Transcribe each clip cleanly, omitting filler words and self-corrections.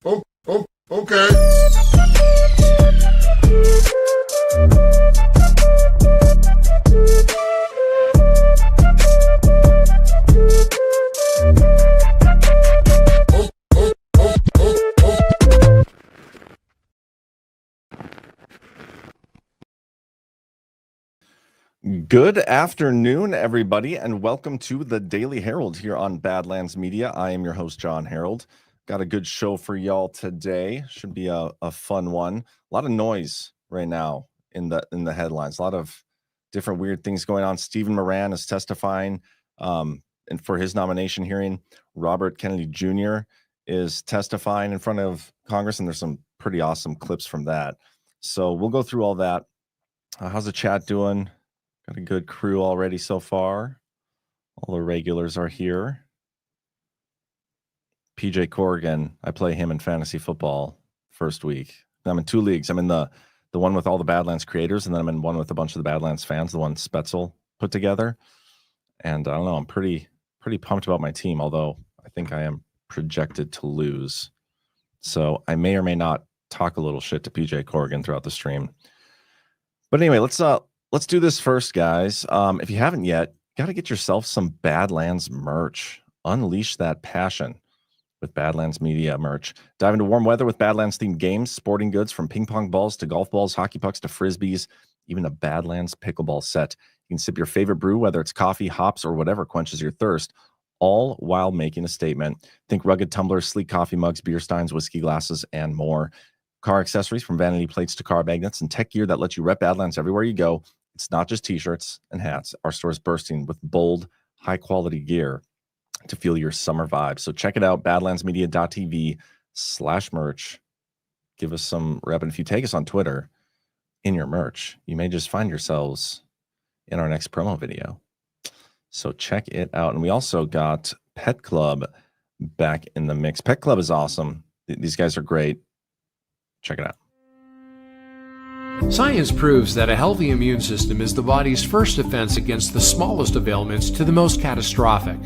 Okay. Good afternoon, everybody, and welcome to the Daily Herold here on Badlands Media. I am your host, John Herold. Got a good show for y'all today. Should be a fun one. A lot of noise right now in the headlines. A lot of different weird things going on. Stephen Moran is testifying and for his nomination hearing. Robert Kennedy Jr. is testifying in front of Congress, and there's some pretty awesome clips from that. So we'll go through all that. How's the chat doing? Got a good crew already so far. All the regulars are here. PJ Corrigan, I play him in fantasy football first week. I'm in two leagues. I'm in the one with all the Badlands creators, and then I'm in one with a bunch of the Badlands fans, the one Spetzel put together. And I don't know, I'm pretty pumped about my team, although I think I am projected to lose. So I may or may not talk a little shit to PJ Corrigan throughout the stream. But anyway, let's do this first, guys. If you haven't yet, got to get yourself some Badlands merch. Unleash that passion with Badlands Media merch. Dive into warm weather with Badlands-themed games, sporting goods from ping pong balls to golf balls, hockey pucks to frisbees, even a Badlands pickleball set. You can sip your favorite brew, whether it's coffee, hops, or whatever quenches your thirst, all while making a statement. Think rugged tumblers, sleek coffee mugs, beer steins, whiskey glasses, and more. Car accessories from vanity plates to car magnets and tech gear that lets you rep Badlands everywhere you go. It's not just t-shirts and hats. Our store is bursting with bold, high-quality gear to feel your summer vibe. So check it out, badlandsmedia.tv/merch. Give us some rep. And if you take us on Twitter in your merch, you may just find yourselves in our next promo video. So check it out. And we also got Pet Club back in the mix. Pet Club is awesome. These guys are great. Check it out. Science proves that a healthy immune system is the body's first defense against the smallest of ailments to the most catastrophic.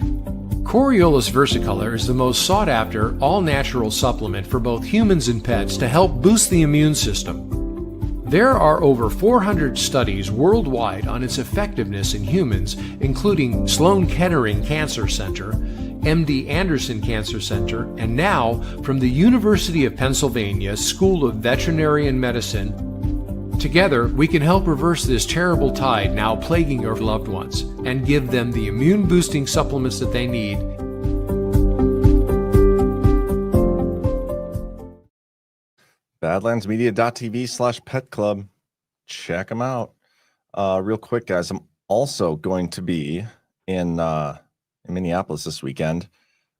Coriolus versicolor is the most sought-after, all-natural supplement for both humans and pets to help boost the immune system. There are over 400 studies worldwide on its effectiveness in humans, including Sloan Kettering Cancer Center, MD Anderson Cancer Center, and now from the University of Pennsylvania School of Veterinary Medicine. Together, we can help reverse this terrible tide now plaguing your loved ones and give them the immune-boosting supplements that they need. Badlandsmedia.tv/pet club. Check them out. Real quick, guys, I'm also going to be in Minneapolis this weekend.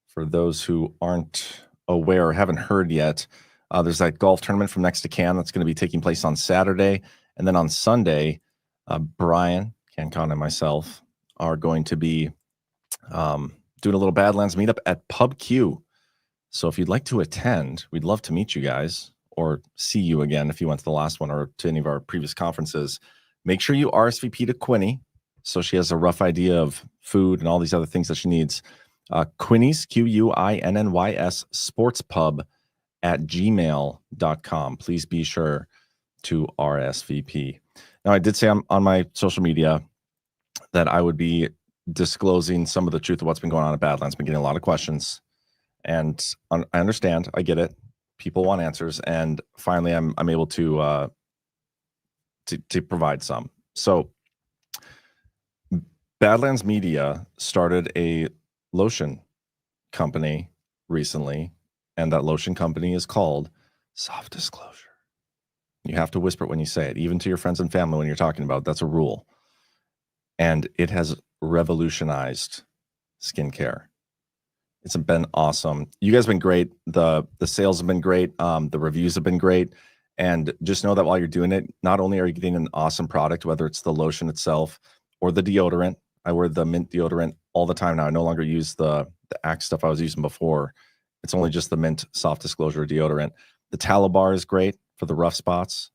For those who aren't aware or haven't heard yet, there's that golf tournament from Next to Can that's going to be taking place on Saturday. And then on Sunday, Brian, CanCon, and myself are going to be doing a little Badlands meetup at Pub Q. So if you'd like to attend, we'd love to meet you guys or see you again if you went to the last one or to any of our previous conferences. Make sure you RSVP to Quinny so she has a rough idea of food and all these other things that she needs. Quinny's, QUINNYS, sports pub at gmail.com. Please be sure to RSVP. Now, I did say on my social media that I would be disclosing some of the truth of what's been going on at Badlands. Been getting a lot of questions, and I understand. I get it. People want answers, and finally, I'm able to provide some. So, Badlands Media started a lotion company recently. And that lotion company is called Soft Disclosure. You have to whisper it when you say it, even to your friends and family when you're talking about it. That's a rule. And it has revolutionized skincare. It's been awesome. You guys have been great. The sales have been great. The reviews have been great. And just know that while you're doing it, not only are you getting an awesome product, whether it's the lotion itself or the deodorant. I wear the mint deodorant all the time now. I no longer use the Axe stuff I was using before. It's only just the mint Soft Disclosure deodorant. The tallow bar is great for the rough spots,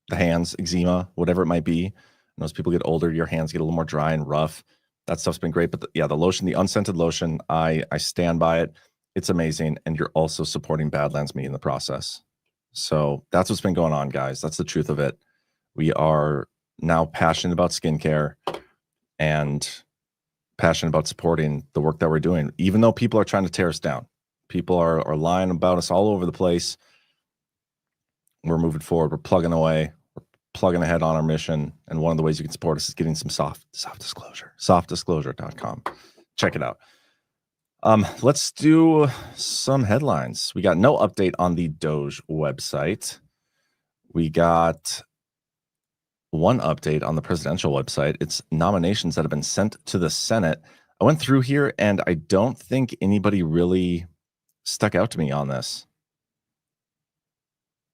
the hands, eczema, whatever it might be. And as people get older, your hands get a little more dry and rough. That stuff's been great. But the lotion, the unscented lotion, I stand by it. It's amazing. And you're also supporting Badlands Media in the process. So that's what's been going on, guys. That's the truth of it. We are now passionate about skincare and passionate about supporting the work that we're doing, even though people are trying to tear us down. People are lying about us all over the place. We're moving forward. We're plugging away. We're plugging ahead on our mission. And one of the ways you can support us is getting some soft disclosure. Softdisclosure.com. Check it out. Let's do some headlines. We got no update on the Doge website. We got one update on the presidential website. It's nominations that have been sent to the Senate. I went through here and I don't think anybody really stuck out to me on this.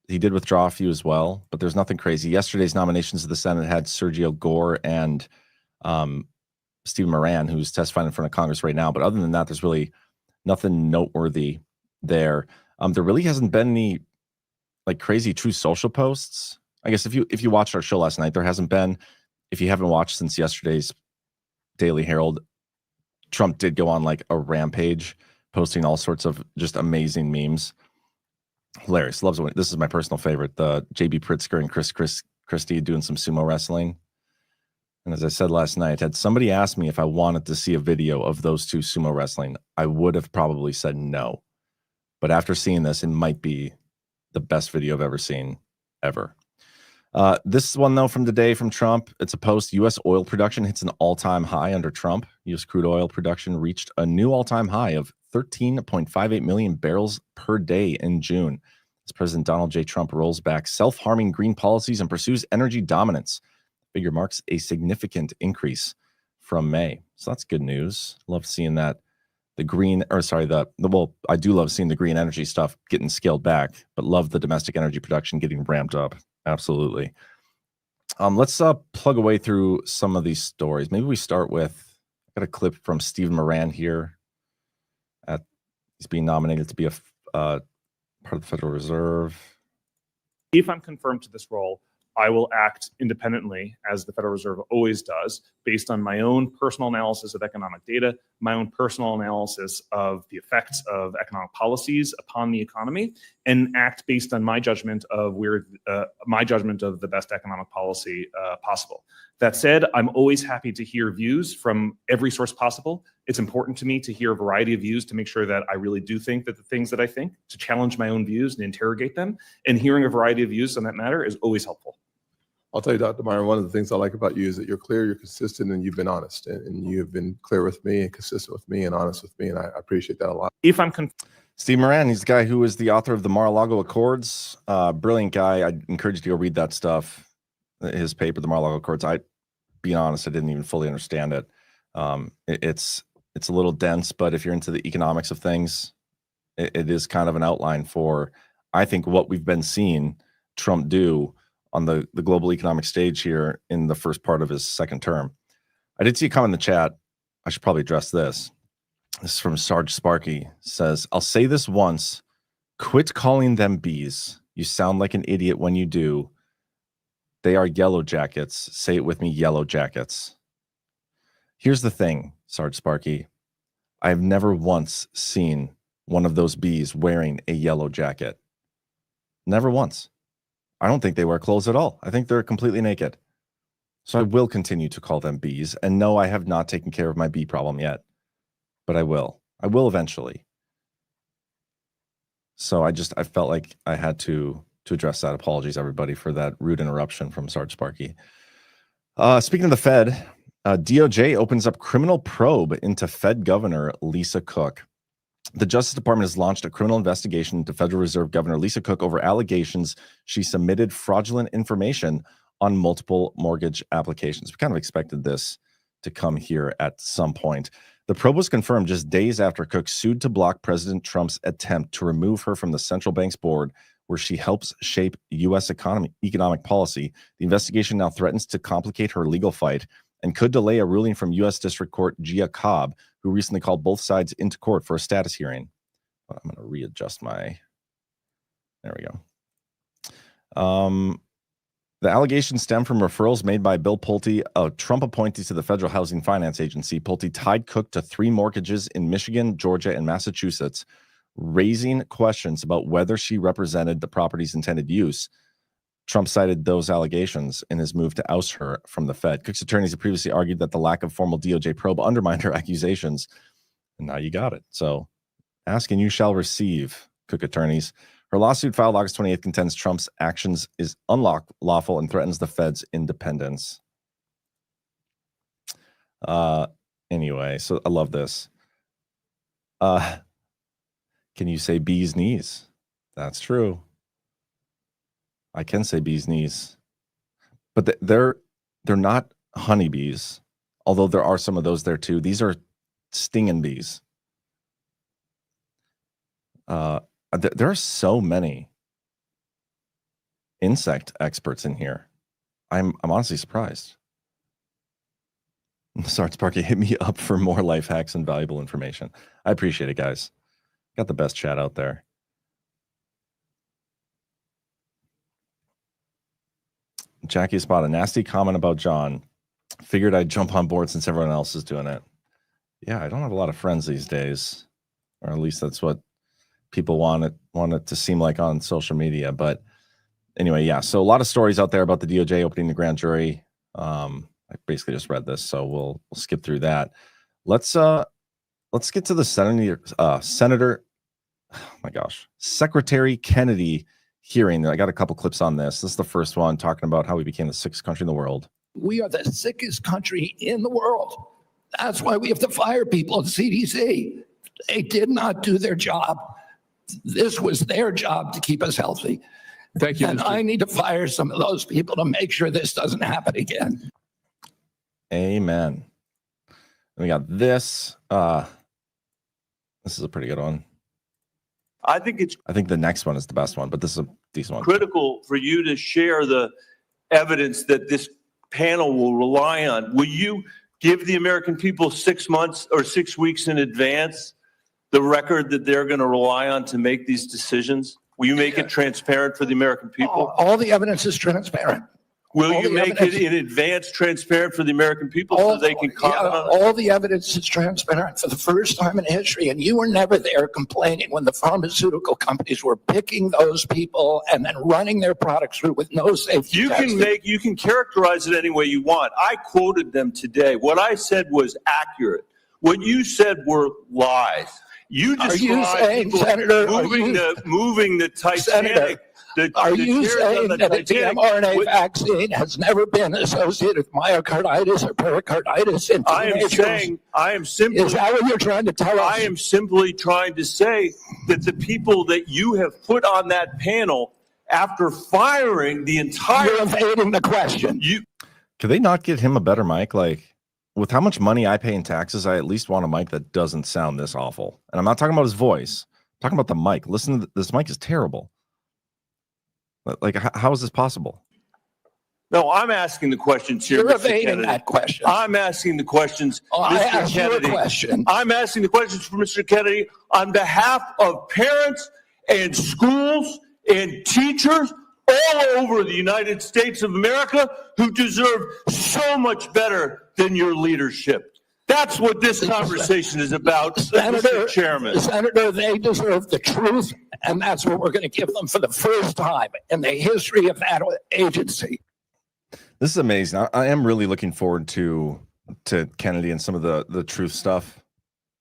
He did withdraw a few as well, but there's nothing crazy. Yesterday's nominations to the Senate had Sergio Gore and Stephen Moran, who's testifying in front of Congress right now. But other than that, there's really nothing noteworthy there. There really hasn't been any like crazy true social posts. I guess if you watched our show last night, there hasn't been. If you haven't watched since yesterday's Daily Herold, Trump did go on like a rampage, posting all sorts of just amazing memes. Hilarious. Loves it. This is my personal favorite. The JB Pritzker and Chris Christie doing some sumo wrestling. And as I said last night, had somebody asked me if I wanted to see a video of those two sumo wrestling, I would have probably said no. But after seeing this, it might be the best video I've ever seen, ever. This one, though, from today from Trump, it's a post. U.S. oil production hits an all-time high under Trump. U.S. crude oil production reached a new all-time high of 13.58 million barrels per day in June, as President Donald J. Trump rolls back self-harming green policies and pursues energy dominance. Figure marks a significant increase from May. So that's good news. Love seeing that. Well, I do love seeing the green energy stuff getting scaled back, but love the domestic energy production getting ramped up. Absolutely. Let's plug away through some of these stories. Maybe we start with, I got a clip from Stephen Moran here. He's being nominated to be a part of the Federal Reserve. If I'm confirmed to this role, I will act independently, as the Federal Reserve always does, based on my own personal analysis of economic data, my own personal analysis of the effects of economic policies upon the economy, and act based on my judgment of the best economic policy possible. That said, I'm always happy to hear views from every source possible. It's important to me to hear a variety of views to make sure that I really do think that the things that I think, to challenge my own views and interrogate them. And hearing a variety of views on that matter is always helpful. I'll tell you, Dr. Meyer, one of the things I like about you is that you're clear, you're consistent, and you've been honest. And you have been clear with me and consistent with me and honest with me. And I appreciate that a lot. Steve Moran, he's the guy who is the author of the Mar-a-Lago Accords. Brilliant guy. I'd encourage you to go read that stuff. His paper, the Mar-a-Lago Accords. Being honest, I didn't even fully understand it. It's a little dense, but if you're into the economics of things, it is kind of an outline for, I think, what we've been seeing Trump do on the global economic stage here in the first part of his second term. I did see a comment in the chat. I should probably address this. This is from Sarge Sparky. Says, I'll say this once. Quit calling them bees. You sound like an idiot when you do. They are yellow jackets. Say it with me, yellow jackets. Here's the thing, Sarge Sparky. I've never once seen one of those bees wearing a yellow jacket. Never once. I don't think they wear clothes at all. I think they're completely naked. So I will continue to call them bees. And no, I have not taken care of my bee problem yet. But I will. I will eventually. So I felt like I had to address that. Apologies, everybody, for that rude interruption from Sarge Sparky. Speaking of the Fed, DOJ opens up criminal probe into Fed Governor Lisa Cook. The Justice Department has launched a criminal investigation into Federal Reserve Governor Lisa Cook over allegations she submitted fraudulent information on multiple mortgage applications. We kind of expected this to come here at some point. The probe was confirmed just days after Cook sued to block President Trump's attempt to remove her from the central bank's board, where she helps shape U.S. economic policy. The investigation now threatens to complicate her legal fight and could delay a ruling from U.S. District Court Gia Cobb, who recently called both sides into court for a status hearing. I'm going to readjust my... There we go. The allegations stem from referrals made by Bill Pulte, a Trump appointee to the Federal Housing Finance Agency. Pulte tied Cook to 3 mortgages in Michigan, Georgia, and Massachusetts, raising questions about whether she represented the property's intended use. Trump cited those allegations in his move to oust her from the Fed. Cook's attorneys have previously argued that the lack of formal DOJ probe undermined her accusations. And now you got it. So ask and you shall receive, Cook attorneys. Her lawsuit filed August 28th contends Trump's actions is unlawful and threatens the Fed's independence. Anyway, so I love this. Can you say bee's knees? That's true. I can say bee's knees, but they're not honeybees, although there are some of those there too. These are stinging bees. There are so many insect experts in here. I'm honestly surprised. Sarge Parky, hit me up for more life hacks and valuable information. I appreciate it, guys. Got the best chat out there. Jackie Spot, a nasty comment about John. Figured I'd jump on board since everyone else is doing it. Yeah, I don't have a lot of friends these days, or at least that's what people want it to seem like on social media. But anyway, yeah. So a lot of stories out there about the DOJ opening the grand jury. I basically just read this, so we'll skip through that. Let's get to the Senator. Oh my gosh, Secretary Kennedy hearing. I got a couple clips on this. This is the first one talking about how we became the 6th country in the world. We are the sickest country in the world. That's why we have to fire people at CDC. They did not do their job. This was their job to keep us healthy. Thank you. And I need to fire some of those people to make sure this doesn't happen again. Amen. And we got this. This is a pretty good one. I think the next one is the best one, but this is a decent one. critical for you to share the evidence that this panel will rely on. Will you give the American people 6 months or 6 weeks in advance the record that they're going to rely on to make these decisions? Will you make it transparent for the American people? All the evidence is transparent. Will all you the make evidence- it in advance transparent for the American people so they can comment on it? All the evidence is transparent for the first time in history. And you were never there complaining when the pharmaceutical companies were picking those people and then running their products through with no safety testing. You can characterize it any way you want. I quoted them today. What I said was accurate. What you said were lies. You described people moving the Titanic. Senator, are you saying that the mRNA vaccine has never been associated with myocarditis or pericarditis in teenagers? I am simply. Is that what you're trying to tell us? I am simply trying to say that the people that you have put on that panel, after firing the entire, you're evading the question. Could they not get him a better mic? Like, with how much money I pay in taxes, I at least want a mic that doesn't sound this awful. And I'm not talking about his voice. I'm talking about the mic. Listen, this mic is terrible. Like, how is this possible? No, I'm asking the questions here. You're Mr. evading Kennedy. that question. I'm asking the questions. I Mr. asked you a Kennedy. question. I'm asking the questions for Mr. Kennedy on behalf of parents and schools and teachers all over the United States of America who deserve so much better than your leadership. That's what this conversation is about, Mr. Chairman. Senator, they deserve the truth, and that's what we're going to give them for the first time in the history of that agency. This is amazing. I am really looking forward to Kennedy and some of the truth stuff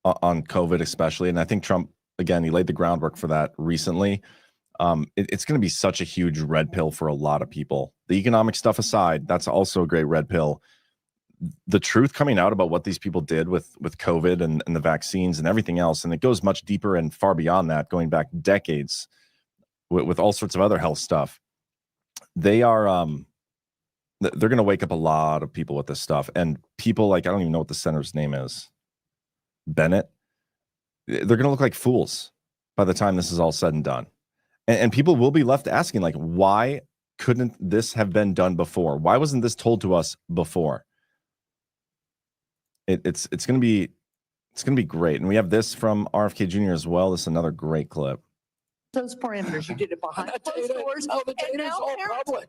on COVID especially. And I think Trump, again, he laid the groundwork for that recently. It's going to be such a huge red pill for a lot of people. The economic stuff aside, that's also a great red pill. The truth coming out about what these people did with COVID and the vaccines and everything else, and it goes much deeper and far beyond that, going back decades with all sorts of other health stuff. They're going to wake up a lot of people with this stuff, and people like, I don't even know what the senator's name is, Bennett. They're going to look like fools by the time this is all said and done. And people will be left asking, like, why couldn't this have been done before? Why wasn't this told to us before? It's going to be great. And we have this from RFK Jr. as well. This is another great clip. Those parameters, you did it behind closed doors.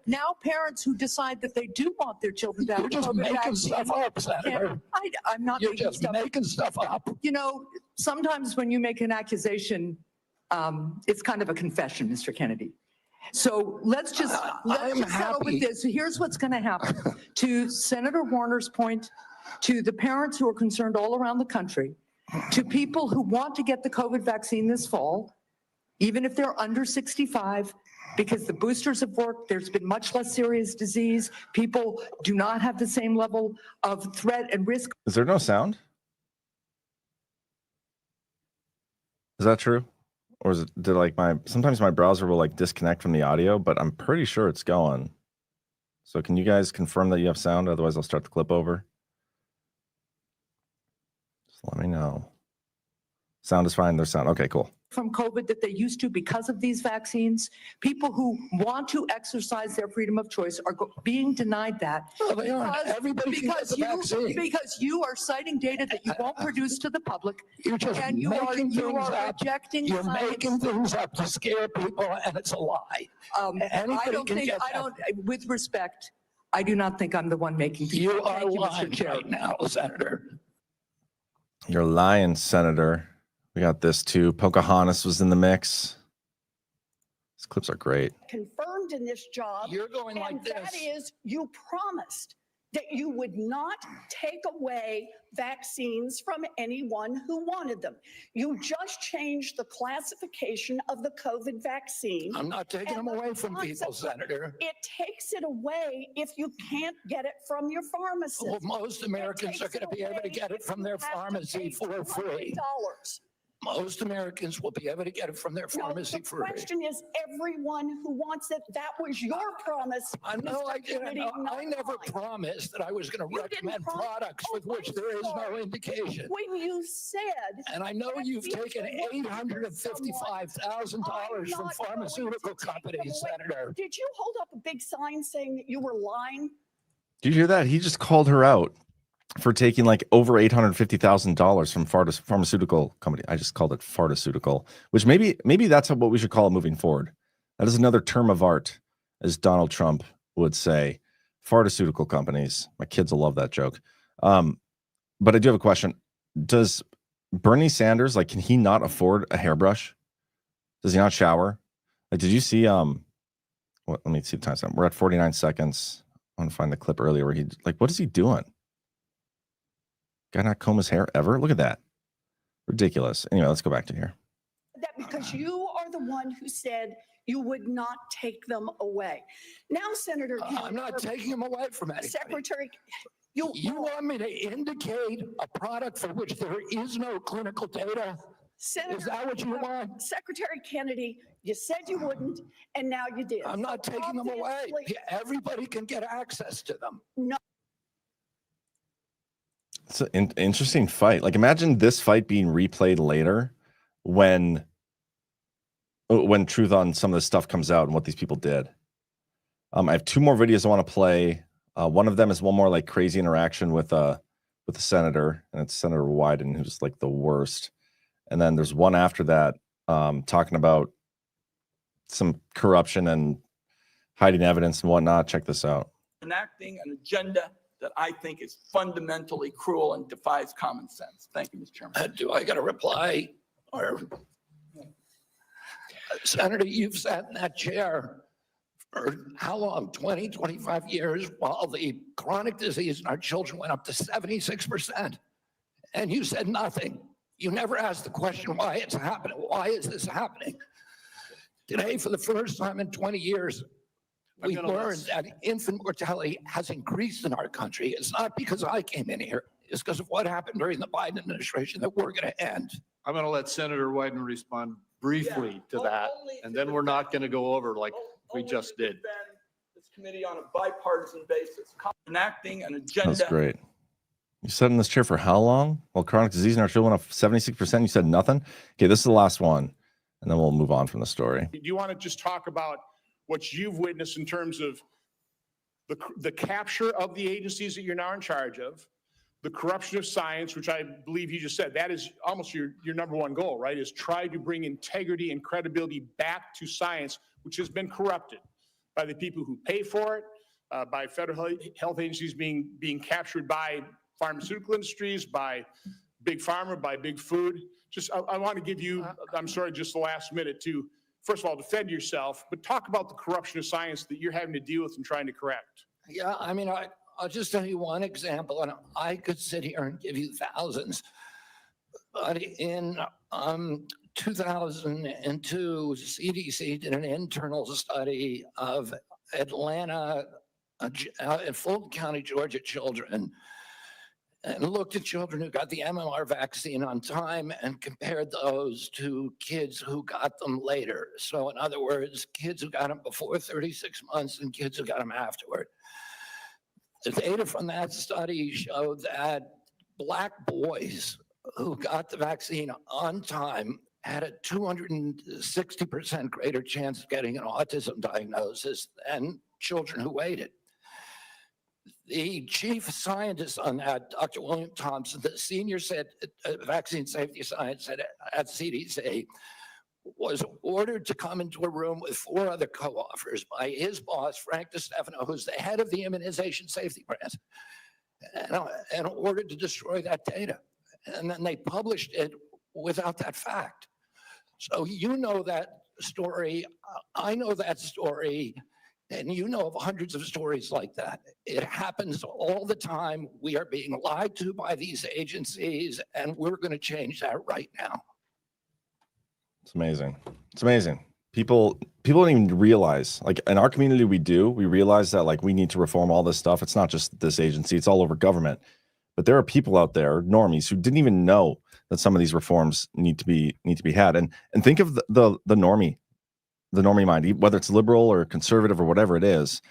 Now parents who decide that they do want their children to have You're just making stuff up, Senator. I'm not You're just making stuff up. You know, sometimes when you make an accusation, It's kind of a confession, Mr. Kennedy. So let's just settle with this. So here's what's going to happen. To Senator Warner's point, to the parents who are concerned all around the country, to people who want to get the COVID vaccine this fall, even if they're under 65, because the boosters have worked, there's been much less serious disease. People do not have the same level of threat and risk. Is there no sound? Is that true? Or is it, did like sometimes my browser will like disconnect from the audio, but I'm pretty sure it's going. So can you guys confirm that you have sound? Otherwise I'll start the clip over. Just let me know. Sound is fine. There's sound. Okay, cool. From COVID that they used to because of these vaccines. People who want to exercise their freedom of choice are being denied that. Well, they aren't. Everybody can get the vaccine. Because you are citing data that you won't produce to the public. You're just and you are rejecting You're science. making things up to scare people, and it's a lie. With respect, I do not think I'm the one making things You up. are Thank you, Mr. lying Chair. right now, Senator. You're lying, Senator. We got this too. Pocahontas was in the mix. These clips are great. Confirmed in this job. You're going and like this. That is, you promised that you would not take away vaccines from anyone who wanted them. You just changed the classification of the COVID vaccine. I'm not taking them away from people, Senator. It takes it away if you can't get it from your pharmacist. Well, most Americans are going to be able to get it from their pharmacy for free. Most Americans will be able to get it from their pharmacy for free. The question is, everyone who wants it, that was your promise. I know I didn't. I never promised that I was going to recommend products with which there is no indication. When you said, and I know you've taken $855,000 from pharmaceutical companies, Senator. Did you hold up a big sign saying that you were lying? Did you hear that? He just called her out for taking like over $850,000 from pharmaceutical company. I just called it pharmaceutical, which maybe that's what we should call it moving forward. That is another term of art, as Donald Trump would say. Pharmaceutical companies. My kids will love that joke. But I do have a question. Does Bernie Sanders, like, can he not afford a hairbrush? Does he not shower? Like, did you see? Let me see the timestamp. We're at 49 seconds. I want to find the clip earlier where what is he doing? Guy not comb his hair ever? Look at that. Ridiculous. Anyway, let's go back to here. That because you are the one who said you would not take them away. Now, Senator Kennedy, I'm not taking them away from anybody. Secretary, you want me to indicate a product for which there is no clinical data? Senator, is that what you want? Secretary Kennedy, you said you wouldn't, and now you did. I'm not taking them away. Everybody can get access to them. No. It's an interesting fight. Like, imagine this fight being replayed later when truth on some of this stuff comes out and what these people did. I have two more videos I want to play. One of them is one more like crazy interaction with the senator, and it's Senator Wyden, who's like the worst. And then there's one after that talking about some corruption and hiding evidence and whatnot. Check this out. Enacting an agenda that I think is fundamentally cruel and defies common sense. Thank you, Mr. Chairman. Do I got a reply? Or Senator, you've sat in that chair for how long? 20, 25 years, while the chronic disease in our children went up to 76%. And you said nothing. You never asked the question why it's happening. Why is this happening? Today, for the first time in 20 years, we learned that infant mortality has increased in our country. It's not because I came in here. It's because of what happened during the Biden administration that we're going to end. I'm going to let Senator Wyden respond briefly to that, and then we're not going to go over like we just did. This committee on a bipartisan basis, enacting an agenda. That's great. You sat in this chair for how long? Well, chronic disease in our children went up 76%. You said nothing? Okay, this is the last one, and then we'll move on from the story. Do you want to just talk about what you've witnessed in terms of the capture of the agencies that you're now in charge of, the corruption of science, which I believe you just said, that is almost your number one goal, right? Is try to bring integrity and credibility back to science, which has been corrupted by the people who pay for it, by federal health agencies being captured by pharmaceutical industries, by Big Pharma, by Big Food. Just, I want to give you, I'm sorry, just the last minute to, first of all, defend yourself, but talk about the corruption of science that you're having to deal with and trying to correct. Yeah, I mean, I'll just tell you one example, and I could sit here and give you thousands. But in 2002, CDC did an internal study of Atlanta and Fulton County, Georgia children, and looked at children who got the MMR vaccine on time and compared those to kids who got them later. So in other words, kids who got them before 36 months and kids who got them afterward. The data from that study showed that Black boys who got the vaccine on time had a 260% greater chance of getting an autism diagnosis than children who waited. The chief scientist on that, Dr. William Thompson, the senior vaccine safety science at CDC, was ordered to come into a room with 4 other co-authors by his boss, Frank DiStefano, who's the head of the immunization safety branch, and ordered to destroy that data. And then they published it without that fact. So you know that story, I know that story, and you know of hundreds of stories like that. It happens all the time. We are being lied to by these agencies, and we're going to change that right now. It's amazing. It's amazing. People don't even realize, like in our community, we realize that like we need to reform all this stuff. It's not just this agency, it's all over government. But there are people out there, normies, who didn't even know that some of these reforms need to be had. And think of the normie mind, whether it's liberal or conservative or whatever it is.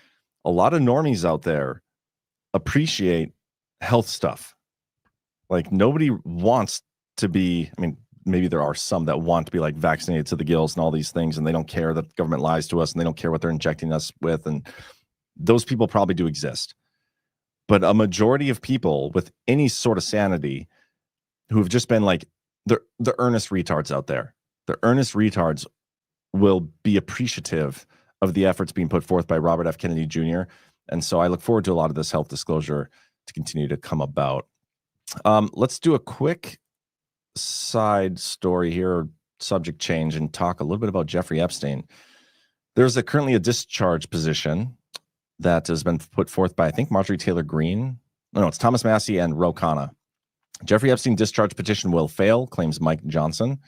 A lot of normies out there appreciate health stuff. Like nobody wants to be, I mean, maybe there are some that want to be like vaccinated to the gills and all these things, and they don't care that the government lies to us, and they don't care what they're injecting us with. And those people probably do exist. But a majority of people with any sort of sanity who have just been like the earnest retards out there, the earnest retards will be appreciative of the efforts being put forth by Robert F. Kennedy Jr. And so I look forward to a lot of this health disclosure to continue to come about. Let's do a quick side story here, subject change, and talk a little bit about Jeffrey Epstein. There's currently a discharge position that has been put forth by, I think, Marjorie Taylor Greene. No, it's Thomas Massie and Ro Khanna. Jeffrey Epstein discharge petition will fail, claims Mike Johnson.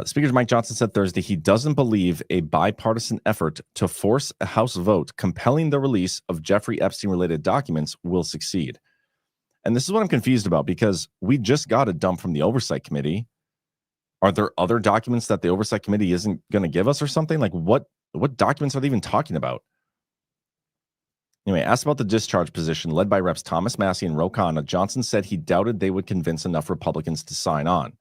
Speaker Mike Johnson said Thursday he doesn't believe a bipartisan effort to force a House vote compelling the release of Jeffrey Epstein-related documents will succeed. And this is what I'm confused about, because we just got a dump from the Oversight Committee. Are there other documents that the Oversight Committee isn't going to give us or something? Like what documents are they even talking about? Anyway, asked about the discharge position led by Reps Thomas Massie and Ro Khanna, Johnson said he doubted they would convince enough Republicans to sign on.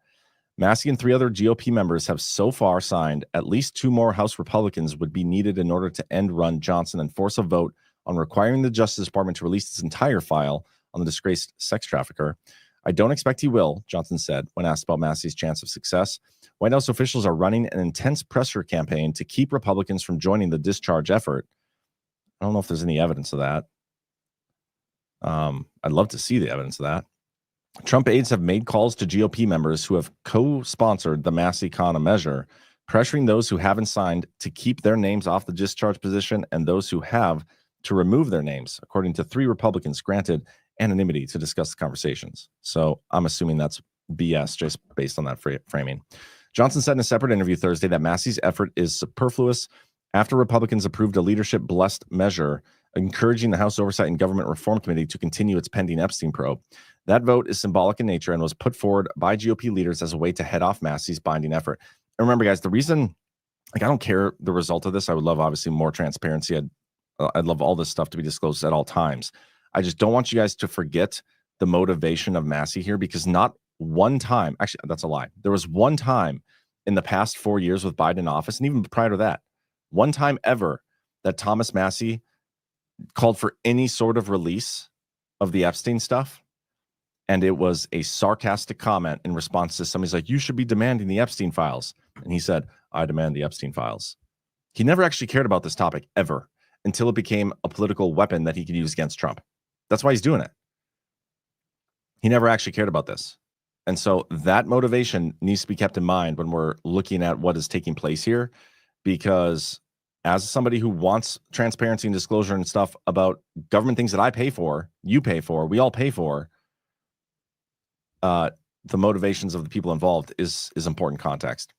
Massie and 3 other GOP members have so far signed. At least 2 more House Republicans would be needed in order to end run Johnson and force a vote on requiring the Justice Department to release its entire file on the disgraced sex trafficker. I don't expect he will, Johnson said when asked about Massie's chance of success. White House officials are running an intense pressure campaign to keep Republicans from joining the discharge effort. I don't know if there's any evidence of that. I'd love to see the evidence of that. Trump aides have made calls to GOP members who have co-sponsored the Massie-Khanna measure, pressuring those who haven't signed to keep their names off the discharge position and those who have to remove their names, according to 3 Republicans granted anonymity to discuss the conversations. So I'm assuming that's BS just based on that framing. Johnson said in a separate interview Thursday that Massie's effort is superfluous after Republicans approved a leadership-blessed measure encouraging the House Oversight and Government Reform Committee to continue its pending Epstein probe. That vote is symbolic in nature and was put forward by GOP leaders as a way to head off Massie's binding effort. And remember, guys, the reason, like, I don't care the result of this. I would love, obviously, more transparency. I'd love all this stuff to be disclosed at all times. I just don't want you guys to forget the motivation of Massie here, because not one time, actually, that's a lie. There was one time in the past 4 years with Biden in office, and even prior to that, one time ever that Thomas Massie called for any sort of release of the Epstein stuff. And it was a sarcastic comment in response to somebody's like, you should be demanding the Epstein files. And he said, I demand the Epstein files. He never actually cared about this topic ever until it became a political weapon that he could use against Trump. That's why he's doing it. He never actually cared about this. And so that motivation needs to be kept in mind when we're looking at what is taking place here, because as somebody who wants transparency and disclosure and stuff about government things that I pay for, you pay for, we all pay for, the motivations of the people involved is important context.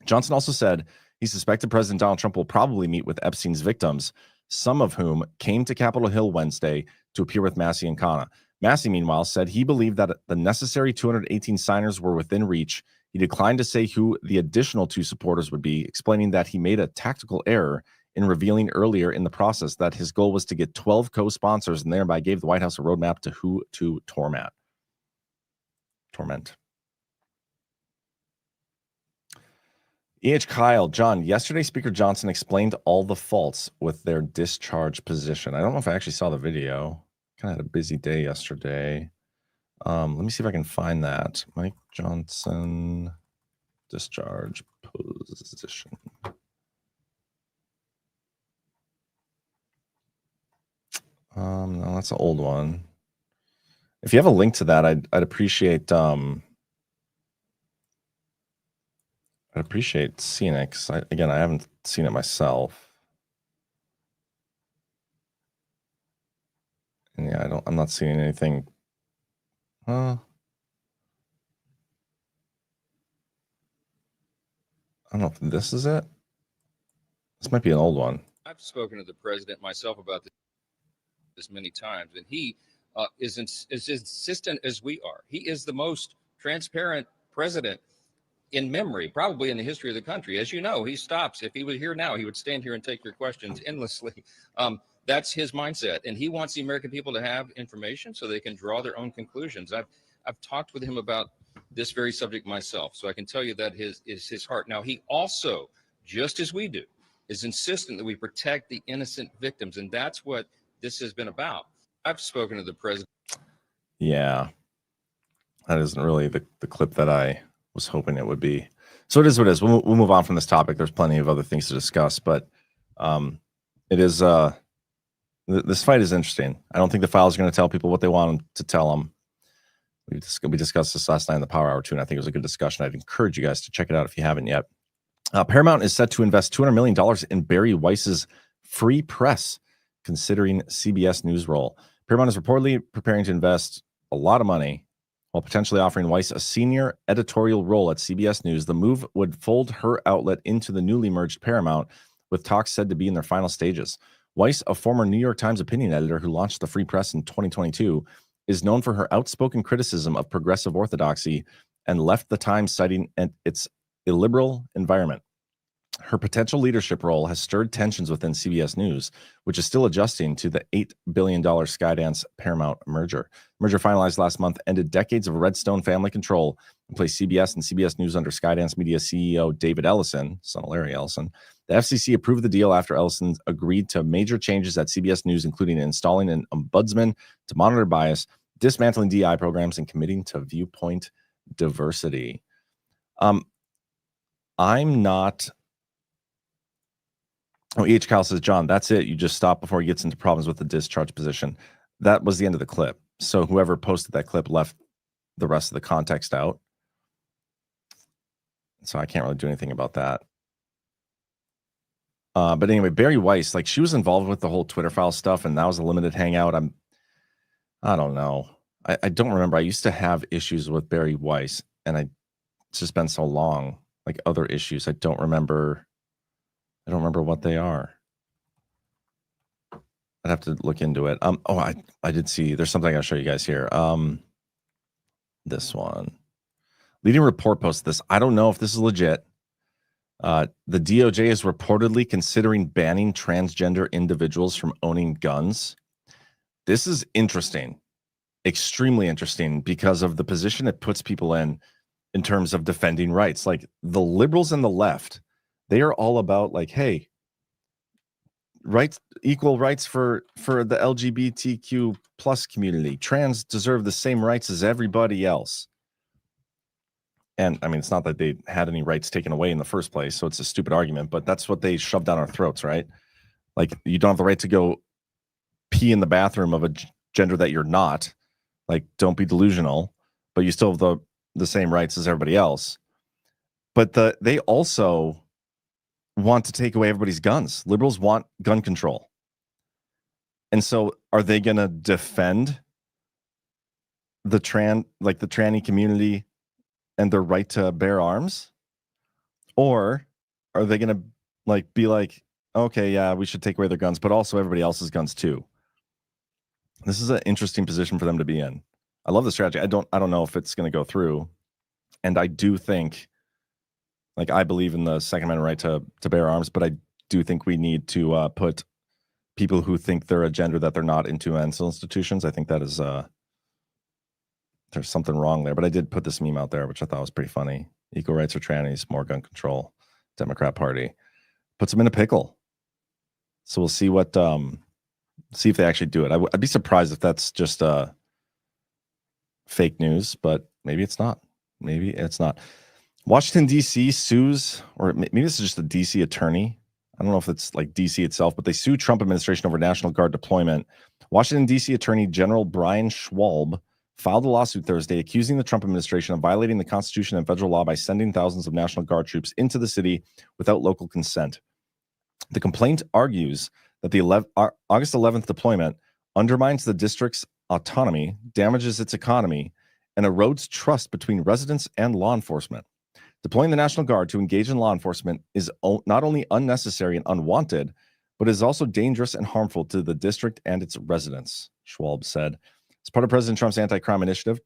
Johnson also said he suspected President Donald Trump will probably meet with Epstein's victims, some of whom came to Capitol Hill Wednesday to appear with Massey and Khanna. Massey, meanwhile, said he believed that the necessary 218 signers were within reach. He declined to say who the additional 2 supporters would be, explaining that he made a tactical error in revealing earlier in the process that his goal was to get 12 co-sponsors and thereby gave the White House a roadmap to who to torment. E.H. Kyle, John, yesterday Speaker Johnson explained all the faults with their discharge position. I don't know if I actually saw the video. Kind of had a busy day yesterday. Let me see if I can find that. Mike Johnson, discharge position. No, that's an old one. If you have a link to that, I'd appreciate I'd appreciate seeing it, because I haven't seen it myself. And yeah, I'm not seeing anything. I don't know if this is it. This might be an old one. I've spoken to the president myself about this many times, and he is insistent as we are. He is the most transparent president in memory, probably in the history of the country. As you know, he stops. If he were here now, he would stand here and take your questions endlessly. That's his mindset, and he wants the American people to have information so they can draw their own conclusions. I've talked with him about this very subject myself, so I can tell you that is his heart. Now, he also, just as we do, is insistent that we protect the innocent victims, and that's what this has been about. I've spoken to the president. Yeah, that isn't really the clip that I was hoping it would be. So it is what it is. We'll move on from this topic. There's plenty of other things to discuss, but it is this fight is interesting. I don't think the files are going to tell people what they want them to tell them. We discussed this last night in the Power Hour too, and I think it was a good discussion. I'd encourage you guys to check it out if you haven't yet. Paramount is set to invest $200 million in Barry Weiss's Free Press, considering CBS News role. Paramount is reportedly preparing to invest a lot of money while potentially offering Weiss a senior editorial role at CBS News. The move would fold her outlet into the newly merged Paramount, with talks said to be in their final stages. Weiss, a former New York Times opinion editor who launched the Free Press in 2022, is known for her outspoken criticism of progressive orthodoxy and left the Times, citing its illiberal environment. Her potential leadership role has stirred tensions within CBS News, which is still adjusting to the $8 billion Skydance Paramount merger. Merger finalized last month ended decades of Redstone family control and placed CBS and CBS News under Skydance Media CEO David Ellison, son of Larry Ellison. The FCC approved the deal after Ellison agreed to major changes at CBS News, including installing an ombudsman to monitor bias, dismantling DI programs, and committing to viewpoint diversity. I'm not... Oh, E.H. Kyle says, John, that's it. You just stop before he gets into problems with the discharge position. That was the end of the clip. So whoever posted that clip left the rest of the context out. So I can't really do anything about that. But anyway, Barry Weiss, like, she was involved with the whole Twitter file stuff, and that was a limited hangout. I don't know. I don't remember. I used to have issues with Barry Weiss, and it's just been so long. Like other issues, I don't remember what they are. I'd have to look into it. I did see there's something I'll show you guys here. This one. Leading Report posted this. I don't know if this is legit. The DOJ is reportedly considering banning transgender individuals from owning guns. This is interesting. Extremely interesting because of the position it puts people in terms of defending rights. Like the liberals and the left, they are all about like, hey, rights, equal rights for the LGBTQ plus community. Trans deserve the same rights as everybody else. And I mean, it's not that they had any rights taken away in the first place, so it's a stupid argument, but that's what they shoved down our throats, right? Like, you don't have the right to go pee in the bathroom of a gender that you're not. Like, don't be delusional, but you still have the the same rights as everybody else. But they also want to take away everybody's guns. Liberals want gun control. And so are they going to defend the tranny community and their right to bear arms? Or are they going to be like, okay, yeah, we should take away their guns, but also everybody else's guns too? This is an interesting position for them to be in. I love the strategy. I don't know if it's going to go through. And I do think, I believe in the Second Amendment right to bear arms, but I do think we need to put people who think they're a gender that they're not into mental institutions. I think that is there's something wrong there. But I did put this meme out there, which I thought was pretty funny. Equal rights for trannies, more gun control. Democrat Party puts them in a pickle. So we'll see what see if they actually do it. I'd be surprised if that's just fake news, but maybe it's not. Maybe it's not. Washington, D.C. sues, or maybe this is just a D.C. attorney. I don't know if it's like D.C. itself, but they sue Trump administration over National Guard deployment. Washington, D.C. Attorney General Brian Schwalb filed a lawsuit Thursday accusing the Trump administration of violating the Constitution and federal law by sending thousands of National Guard troops into the city without local consent. The complaint argues that the August 11th deployment undermines the district's autonomy, damages its economy, and erodes trust between residents and law enforcement. Deploying the National Guard to engage in law enforcement is not only unnecessary and unwanted, but is also dangerous and harmful to the district and its residents, Schwalb said. As part of President Trump's anti-crime initiative,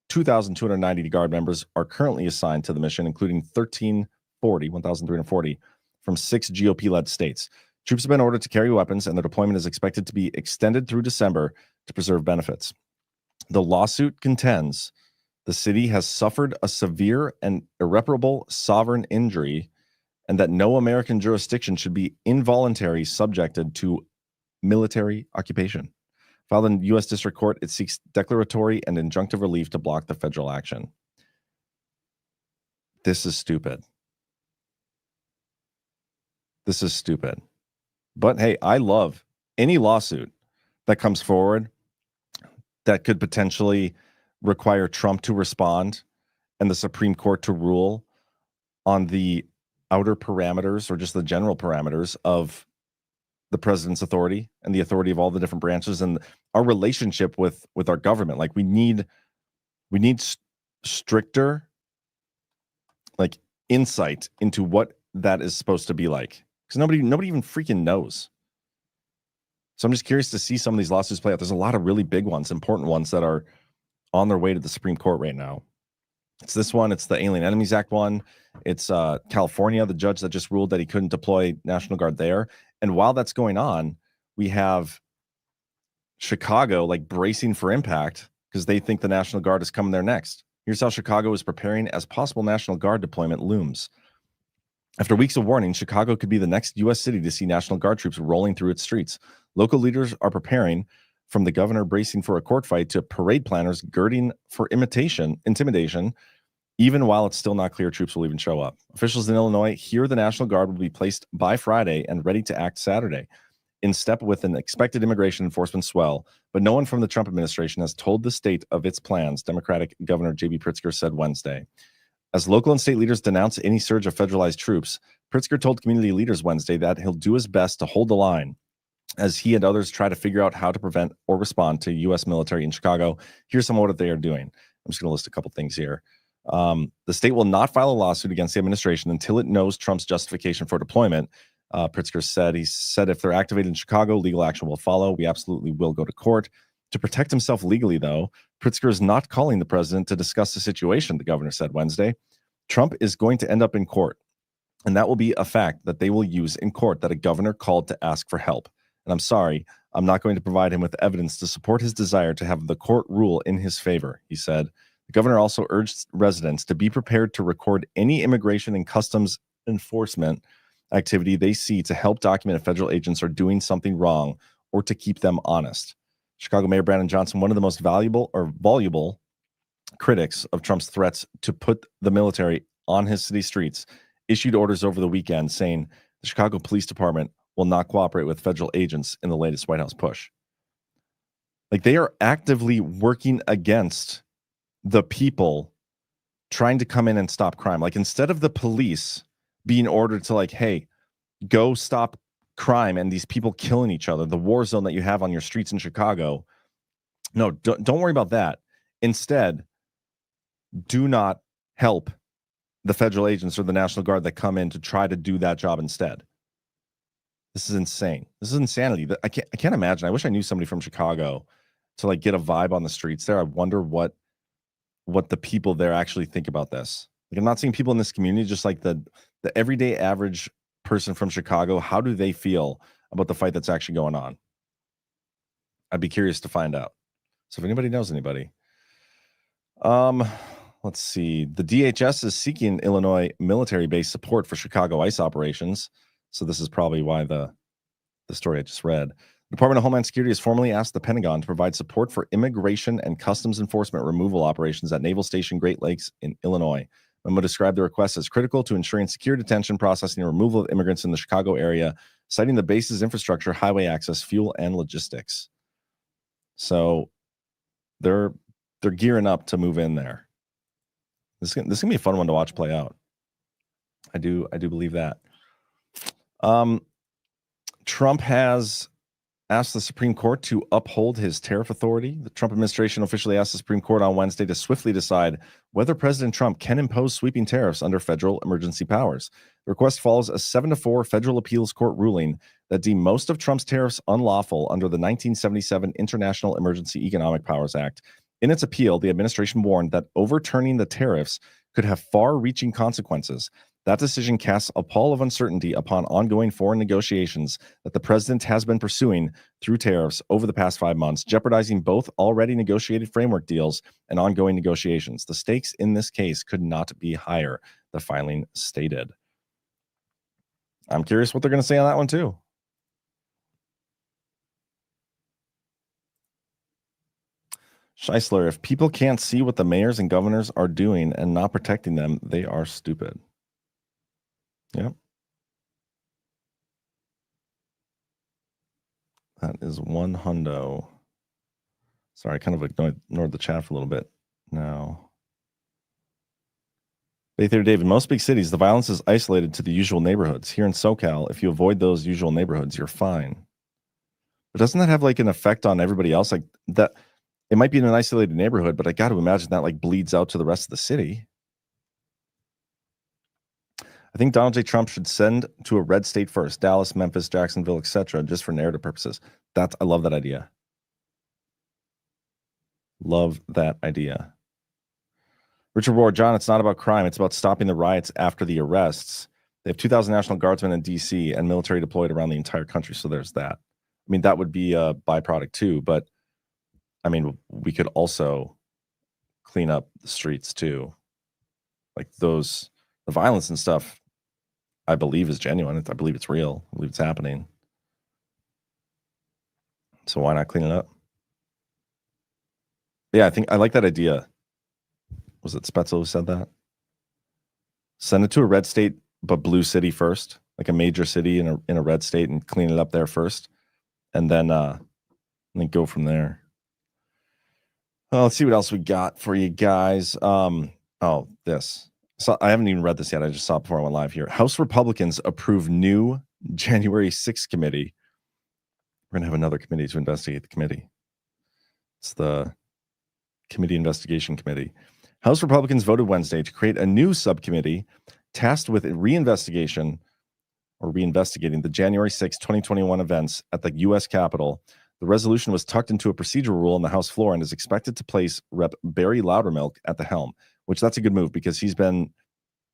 2,290 Guard members are currently assigned to the mission, including 1,340 from 6 GOP-led states. Troops have been ordered to carry weapons, and the deployment is expected to be extended through December to preserve benefits. The lawsuit contends the city has suffered a severe and irreparable sovereign injury, and that no American jurisdiction should be involuntarily subjected to military occupation. Filed in U.S. District Court, it seeks declaratory and injunctive relief to block the federal action. This is stupid. This is stupid. But hey, I love any lawsuit that comes forward that could potentially require Trump to respond and the Supreme Court to rule on the outer parameters or just the general parameters of the president's authority and the authority of all the different branches and our relationship with our government. Like we need stricter insight into what that is supposed to be like, because nobody even freaking knows. So I'm just curious to see some of these lawsuits play out. There's a lot of really big ones, important ones that are on their way to the Supreme Court right now. It's this one. It's the Alien Enemies Act one. It's California, the judge that just ruled that he couldn't deploy National Guard there. And while that's going on, we have Chicago bracing for impact because they think the National Guard is coming there next. Here's how Chicago is preparing as possible National Guard deployment looms. After weeks of warning, Chicago could be the next U.S. city to see National Guard troops rolling through its streets. Local leaders are preparing, from the governor bracing for a court fight to parade planners girding for intimidation, even while it's still not clear troops will even show up. Officials in Illinois hear the National Guard will be placed by Friday and ready to act Saturday, in step with an expected immigration enforcement swell. But no one from the Trump administration has told the state of its plans, Democratic Governor J.B. Pritzker said Wednesday. As local and state leaders denounce any surge of federalized troops, Pritzker told community leaders Wednesday that he'll do his best to hold the line as he and others try to figure out how to prevent or respond to U.S. military in Chicago. Here's some of what they are doing. I'm just going to list a couple things here. The state will not file a lawsuit against the administration until it knows Trump's justification for deployment. Pritzker said, he said, if they're activated in Chicago, legal action will follow. We absolutely will go to court. To protect himself legally, though, Pritzker is not calling the president to discuss the situation, the governor said Wednesday. Trump is going to end up in court, and that will be a fact that they will use in court, that a governor called to ask for help. And I'm sorry, I'm not going to provide him with evidence to support his desire to have the court rule in his favor, he said. The governor also urged residents to be prepared to record any immigration and customs enforcement activity they see to help document if federal agents are doing something wrong or to keep them honest. Chicago Mayor Brandon Johnson, one of the most voluble critics of Trump's threats to put the military on his city streets, issued orders over the weekend saying the Chicago Police Department will not cooperate with federal agents in the latest White House push. They are actively working against the people trying to come in and stop crime. Like, instead of the police being ordered to, like, hey, go stop crime and these people killing each other, the war zone that you have on your streets in Chicago. No, don't worry about that. Instead, do not help the federal agents or the National Guard that come in to try to do that job instead. This is insane. This is insanity. I can't imagine. I wish I knew somebody from Chicago to, like, get a vibe on the streets there. I wonder what the people there actually think about this. Like, I'm not seeing people in this community, just like the everyday average person from Chicago. How do they feel about the fight that's actually going on? I'd be curious to find out. So if anybody knows anybody, let's see. The DHS is seeking Illinois military-based support for Chicago ICE operations. So this is probably why the story I just read. The Department of Homeland Security has formally asked the Pentagon to provide support for immigration and customs enforcement removal operations at Naval Station Great Lakes in Illinois. Memo described the request as critical to ensuring secure detention, processing, and removal of immigrants in the Chicago area, citing the base's infrastructure, highway access, fuel, and logistics. So they're gearing up to move in there. This is gonna be a fun one to watch play out. I do believe that. Trump has asked the Supreme Court to uphold his tariff authority. The Trump administration officially asked the Supreme Court on Wednesday to swiftly decide whether President Trump can impose sweeping tariffs under federal emergency powers. The request follows a 7-4 federal appeals court ruling that deemed most of Trump's tariffs unlawful under the 1977 International Emergency Economic Powers Act. In its appeal, the administration warned that overturning the tariffs could have far-reaching consequences. That decision casts a pall of uncertainty upon ongoing foreign negotiations that the president has been pursuing through tariffs over the past 5 months, jeopardizing both already negotiated framework deals and ongoing negotiations. The stakes in this case could not be higher, the filing stated. I'm curious what they're going to say on that one, too. Scheisler, if people can't see what the mayors and governors are doing and not protecting them, they are stupid. Yep. That is one hundo. Sorry, I kind of ignored the chat for a little bit now. Bay Theater David, most big cities, the violence is isolated to the usual neighborhoods. Here in SoCal, if you avoid those usual neighborhoods, you're fine. But doesn't that have like an effect on everybody else? Like that, it might be in an isolated neighborhood, but I got to imagine that like bleeds out to the rest of the city. I think Donald J. Trump should send to a red state first, Dallas, Memphis, Jacksonville, etc., just for narrative purposes. I love that idea. Love that idea. Richard Ward, John, it's not about crime. It's about stopping the riots after the arrests. They have 2,000 National Guardsmen in D.C. and military deployed around the entire country, so there's that. I mean, that would be a byproduct too, but I mean, we could also clean up the streets too. Like the violence and stuff, I believe is genuine. I believe it's real. I believe it's happening. So why not clean it up? Yeah, I think I like that idea. Was it Spetzel who said that? Send it to a red state, but blue city first, like a major city in a red state, and clean it up there first, and then go from there. Well, let's see what else we got for you guys. This. So I haven't even read this yet. I just saw it before I went live here. House Republicans approve new January 6th committee. We're going to have another committee to investigate the committee. It's the Committee Investigation Committee. House Republicans voted Wednesday to create a new subcommittee tasked with reinvestigating the January 6, 2021 events at the U.S. Capitol. The resolution was tucked into a procedural rule on the House floor and is expected to place Rep. Barry Loudermilk at the helm, which that's a good move because he's been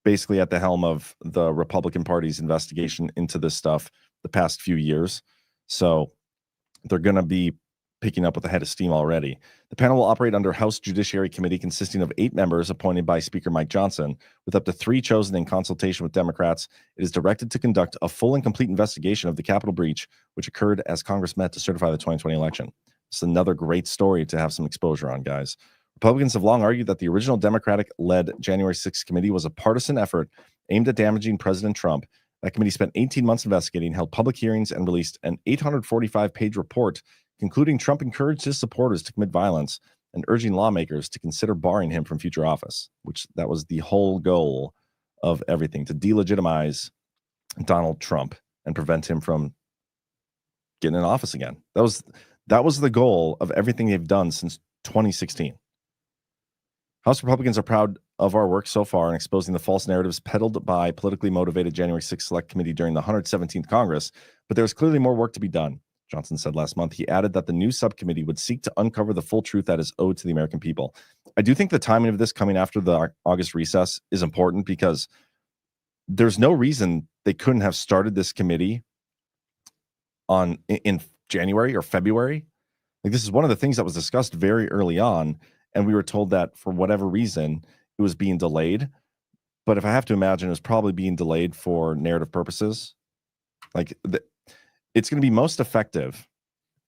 basically at the helm of the Republican Party's investigation into this stuff the past few years. So they're going to be picking up with a head of steam already. The panel will operate under House Judiciary Committee consisting of 8 members appointed by Speaker Mike Johnson, with up to 3 chosen in consultation with Democrats. It is directed to conduct a full and complete investigation of the Capitol breach, which occurred as Congress met to certify the 2020 election. It's another great story to have some exposure on, guys. Republicans have long argued that the original Democratic-led January 6th committee was a partisan effort aimed at damaging President Trump. That committee spent 18 months investigating, held public hearings, and released an 845-page report concluding Trump encouraged his supporters to commit violence and urging lawmakers to consider barring him from future office, which that was the whole goal of everything, to delegitimize Donald Trump and prevent him from getting in office again. That was the goal of everything they've done since 2016. House Republicans are proud of our work so far in exposing the false narratives peddled by politically motivated January 6th Select Committee during the 117th Congress, but there is clearly more work to be done, Johnson said last month. He added that the new subcommittee would seek to uncover the full truth that is owed to the American people. I do think the timing of this coming after the August recess is important because there's no reason they couldn't have started this committee in January or February. Like, this is one of the things that was discussed very early on, and we were told that for whatever reason it was being delayed. But if I have to imagine, it was probably being delayed for narrative purposes. Like, it's going to be most effective,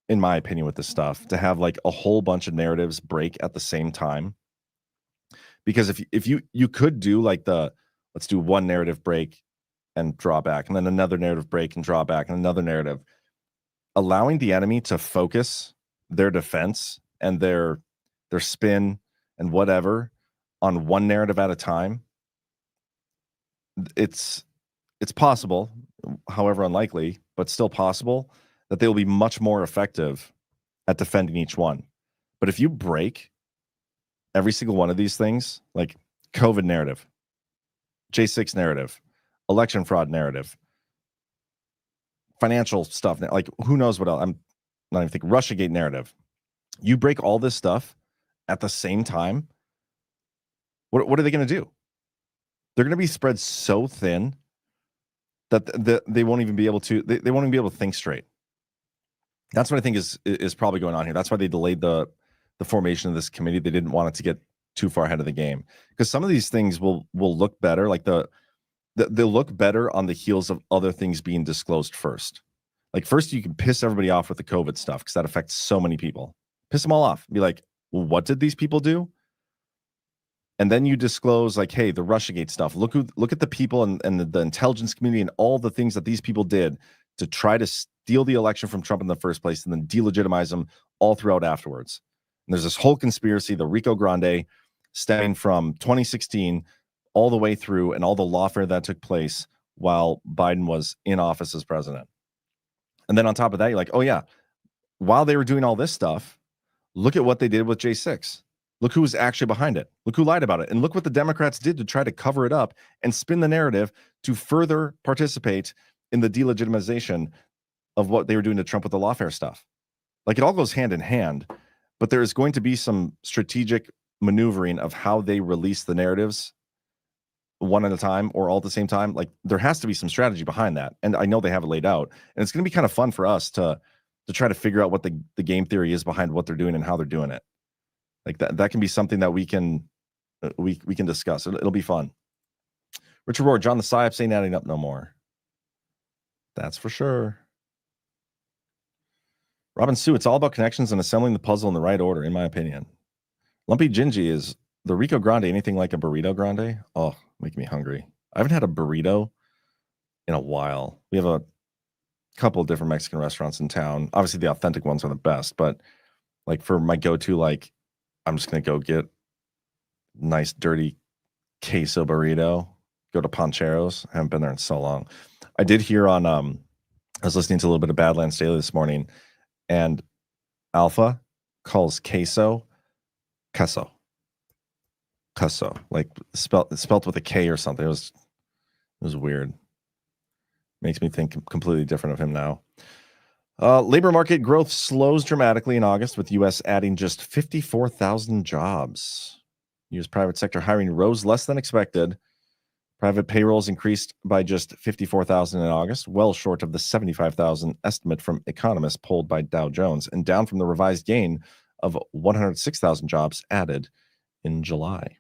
in my opinion, with this stuff to have like a whole bunch of narratives break at the same time. Because if you could do like let's do one narrative break and draw back, and then another narrative break and draw back, and another narrative, allowing the enemy to focus their defense and their spin and whatever on one narrative at a time. It's possible, however unlikely, but still possible, that they will be much more effective at defending each one. But if you break every single one of these things, like COVID narrative, J6 narrative, election fraud narrative, financial stuff, like who knows what else, I'm not even thinking, Russiagate narrative, you break all this stuff at the same time, what are they going to do? They're going to be spread so thin that they won't even be able to they won't even be able to think straight. That's what I think is probably going on here. That's why they delayed the formation of this committee. They didn't want it to get too far ahead of the game, because some of these things will look better, like they'll look better on the heels of other things being disclosed first. Like, first you can piss everybody off with the COVID stuff because that affects so many people. Piss them all off. Be like, well, what did these people do? And then you disclose, like, hey, the Russiagate stuff. Look at the people and the intelligence community and all the things that these people did to try to steal the election from Trump in the first place and then delegitimize them all throughout afterwards. And there's this whole conspiracy, the Rico Grande, stemming from 2016 all the way through, and all the lawfare that took place while Biden was in office as president. And then on top of that, you're like, oh yeah, while they were doing all this stuff, look at what they did with J6. Look who was actually behind it. Look who lied about it. And look what the Democrats did to try to cover it up and spin the narrative to further participate in the delegitimization of what they were doing to Trump with the lawfare stuff. Like, it all goes hand in hand, but there is going to be some strategic maneuvering of how they release the narratives one at a time or all at the same time. Like, there has to be some strategy behind that. And I know they have it laid out. And it's going to be kind of fun for us to try to figure out what the game theory is behind what they're doing and how they're doing it. Like, that can be something that we can discuss. It'll be fun. Richard Rohr, John the Psyops ain't adding up no more. That's for sure. Robin Sue, it's all about connections and assembling the puzzle in the right order, in my opinion. Lumpy Gingy, is the Rico Grande anything like a burrito grande? Oh, making me hungry. I haven't had a burrito in a while. We have a couple of different Mexican restaurants in town. Obviously, the authentic ones are the best, but like for my go-to, like, I'm just going to go get nice, dirty queso burrito, go to Pancheros. I haven't been there in so long. I did hear on, I was listening to a little bit of Badlands Daily this morning, and Alpha calls queso, like spelt with a K or something. It was weird. Makes me think completely different of him now. Labor market growth slows dramatically in August, with U.S. adding just 54,000 jobs. U.S. private sector hiring rose less than expected. Private payrolls increased by just 54,000 in August, well short of the 75,000 estimate from economists polled by Dow Jones, and down from the revised gain of 106,000 jobs added in July.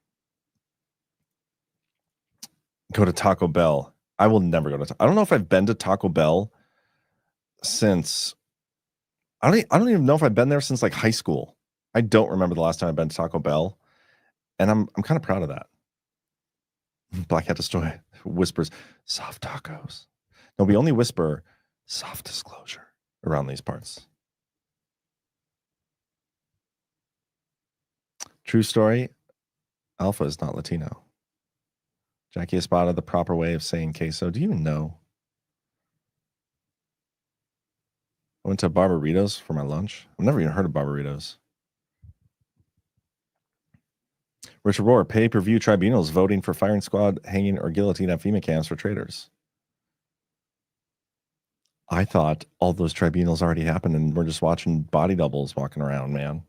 Go to Taco Bell. I will never go to. I don't know if I've been to Taco Bell since. I don't even know if I've been there since like high school. I don't remember the last time I've been to Taco Bell, and I'm kind of proud of that. Black Hat Destroy whispers soft tacos. No, we only whisper soft disclosure around these parts. True story. Alpha is not Latino. Jackie Espada, the proper way of saying queso. Do you even know? I went to Barbaritos for my lunch. I've never even heard of Barbaritos. Richard Rohr, pay-per-view tribunals voting for firing squad, hanging, or guillotine at FEMA camps for traitors. I thought all those tribunals already happened and we're just watching body doubles walking around, man.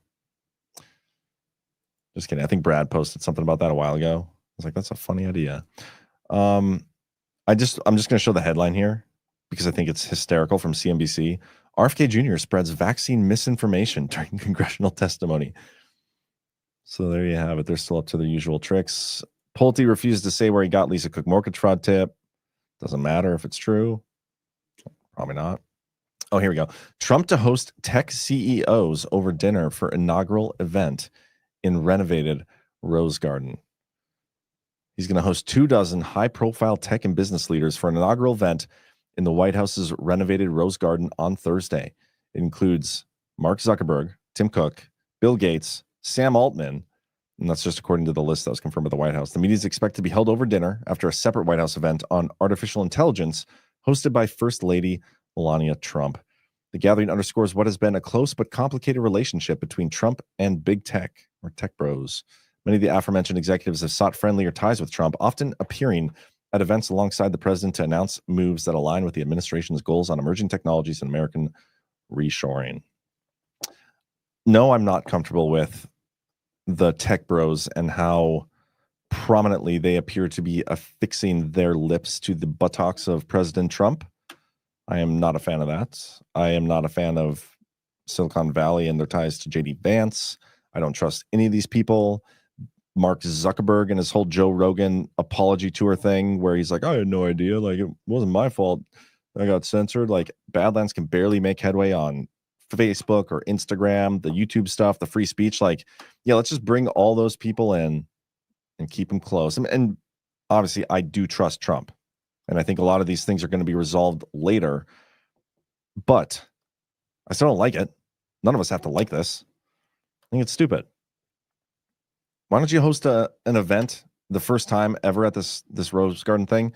Just kidding. I think Brad posted something about that a while ago. I was like, that's a funny idea. I'm just going to show the headline here because I think it's hysterical from CNBC. RFK Jr. spreads vaccine misinformation during congressional testimony. So there you have it. They're still up to their usual tricks. Pulte refused to say where he got Lisa Cook mortgage fraud tip. Doesn't matter if it's true. Probably not. Oh, here we go. Trump to host tech CEOs over dinner for inaugural event in renovated Rose Garden. He's going to host 24 high-profile tech and business leaders for an inaugural event in the White House's renovated Rose Garden on Thursday. It includes Mark Zuckerberg, Tim Cook, Bill Gates, Sam Altman, and that's just according to the list that was confirmed by the White House. The meeting is expected to be held over dinner after a separate White House event on artificial intelligence hosted by First Lady Melania Trump. The gathering underscores what has been a close but complicated relationship between Trump and big tech, or tech bros. Many of the aforementioned executives have sought friendlier ties with Trump, often appearing at events alongside the president to announce moves that align with the administration's goals on emerging technologies and American reshoring. No, I'm not comfortable with the tech bros and how prominently they appear to be affixing their lips to the buttocks of President Trump. I am not a fan of that. I am not a fan of Silicon Valley and their ties to JD Vance. I don't trust any of these people. Mark Zuckerberg and his whole Joe Rogan apology tour thing where he's like, I had no idea. Like, it wasn't my fault. I got censored. Like, Badlands can barely make headway on Facebook or Instagram, the YouTube stuff, the free speech. Like, yeah, let's just bring all those people in and keep them close. And obviously, I do trust Trump. And I think a lot of these things are going to be resolved later. But I still don't like it. None of us have to like this. I think it's stupid. Why don't you host an event the first time ever at this Rose Garden thing?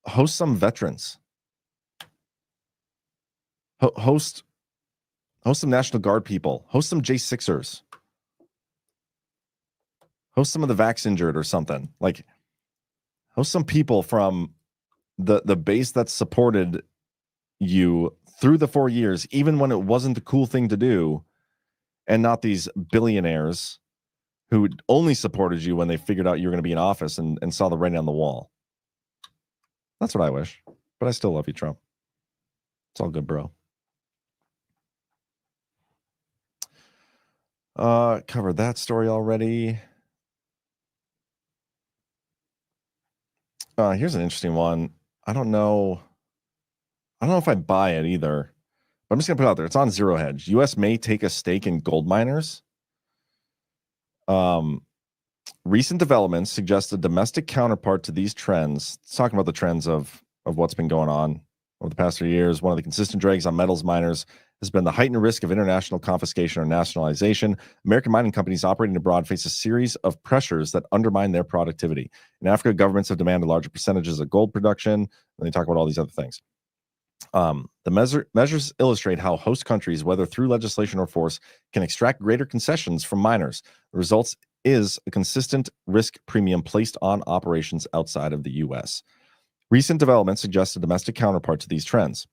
Host some veterans. Host some National Guard people. Host some J6ers. Host some of the vax injured or something. Like, host some people from the base that supported you through the 4 years, even when it wasn't the cool thing to do, and not these billionaires who only supported you when they figured out you were going to be in office and saw the writing on the wall. That's what I wish. But I still love you, Trump. It's all good, bro. Covered that story already. Here's an interesting one. I don't know if I buy it either, but I'm just gonna put it out there. It's on Zero Hedge. U.S. may take a stake in gold miners. Recent developments suggest a domestic counterpart to these trends. It's talking about the trends of what's been going on over the past 3 years. One of the consistent drags on metals miners has been the heightened risk of international confiscation or nationalization. American mining companies operating abroad face a series of pressures that undermine their productivity. In Africa, governments have demanded larger percentages of gold production, and they talk about all these other things. The measures illustrate how host countries, whether through legislation or force, can extract greater concessions from miners. The results is a consistent risk premium placed on operations outside of the U.S. Recent developments suggest a domestic counterpart to these trends.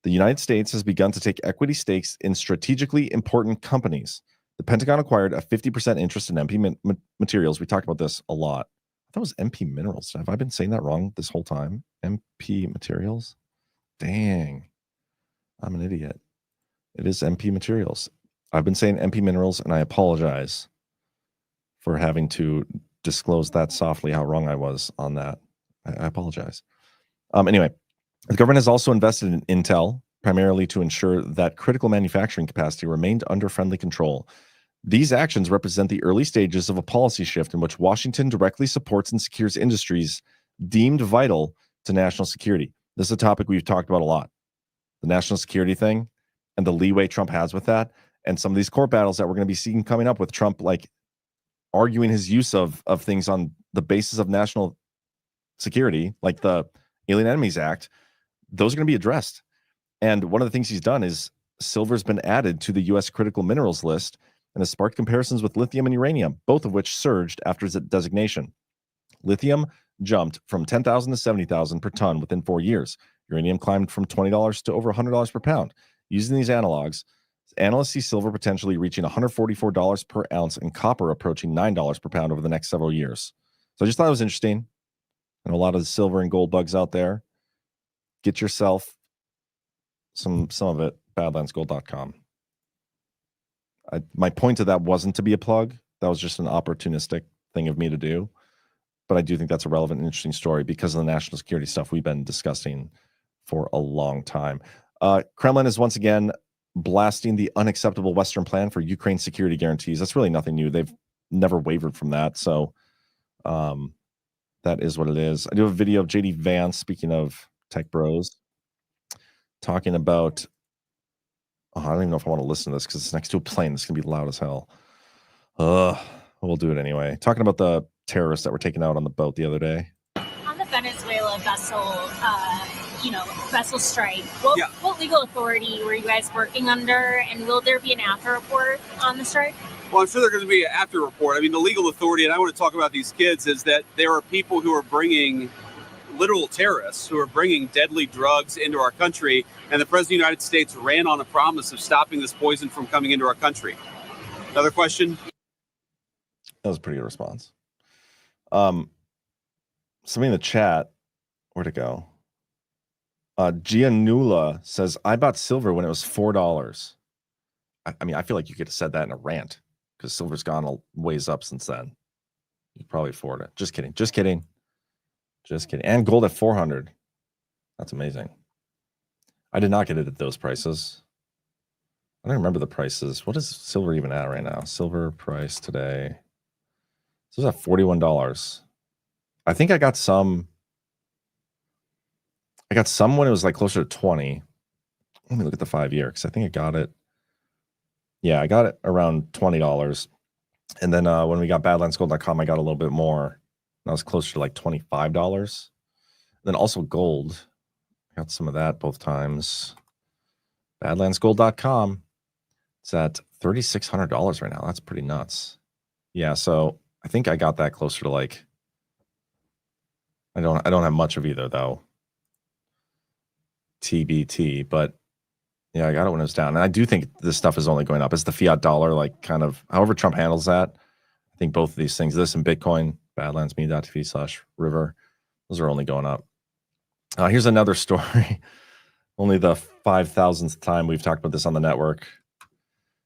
The United States has begun to take equity stakes in strategically important companies. The Pentagon acquired a 50% interest in MP Materials. We talked about this a lot. I thought it was MP Minerals. Have I been saying that wrong this whole time? MP Materials? Dang. I'm an idiot. It is MP Materials. I've been saying MP Minerals, and I apologize for having to disclose that softly how wrong I was on that. I apologize. Anyway, the government has also invested in Intel, primarily to ensure that critical manufacturing capacity remained under friendly control. These actions represent the early stages of a policy shift in which Washington directly supports and secures industries deemed vital to national security. This is a topic we've talked about a lot. The national security thing and the leeway Trump has with that. and some of these court battles that we're going to be seeing coming up with Trump, like arguing his use of things on the basis of national security, like the Alien Enemies Act, those are going to be addressed. And one of the things he's done is silver's been added to the U.S. critical minerals list and has sparked comparisons with lithium and uranium, both of which surged after its designation. Lithium jumped from $10,000 to $70,000 per ton within 4 years. Uranium climbed from $20 to over $100 per pound. Using these analogs, analysts see silver potentially reaching $144 per ounce and copper approaching $9 per pound over the next several years. So I just thought it was interesting. And a lot of the silver and gold bugs out there, get yourself some of it, badlandsgold.com. My point to that wasn't to be a plug. That was just an opportunistic thing of me to do. But I do think that's a relevant and interesting story because of the national security stuff we've been discussing for a long time. Kremlin is once again blasting the unacceptable Western plan for Ukraine security guarantees. That's really nothing new. They've never wavered from that. So that is what it is. I do have a video of JD Vance, speaking of tech bros, talking about, I don't even know if I want to listen to this because it's next to a plane. This is going to be loud as hell. We'll do it anyway. Talking about the terrorists that were taken out on the boat the other day. On the Venezuela vessel strike, what legal authority were you guys working under, and will there be an after report on the strike? Well, I'm sure there's going to be an after report. I mean, the legal authority, and I want to talk about these kids, is that there are people who are bringing literal terrorists who are bringing deadly drugs into our country, and the President of the United States ran on a promise of stopping this poison from coming into our country. Another question? That was a pretty good response. Somebody in the chat, where'd it go? Gianula says, I bought silver when it was $4. I mean, I feel like you could have said that in a rant because silver's gone a ways up since then. You could probably afford it. Just kidding. Just kidding. Just kidding. And gold at 400. That's amazing. I did not get it at those prices. I don't remember the prices. What is silver even at right now? Silver price today. This is at $41. I think I got some. I got some when it was like closer to 20. Let me look at the 5-year because I think I got it. Yeah, I got it around $20. And then when we got badlandsgold.com, I got a little bit more. That was closer to like $25. And then also gold. I got some of that both times. Badlandsgold.com. It's at $3,600 right now. That's pretty nuts. Yeah, so I think I got that closer to like, I don't have much of either though. TBT, but yeah, I got it when it was down. And I do think this stuff is only going up. It's the fiat dollar, like kind of however Trump handles that. I think both of these things, this and Bitcoin, badlandsmedia.tv/river, those are only going up. Here's another story. Only the 5,000th time we've talked about this on the network.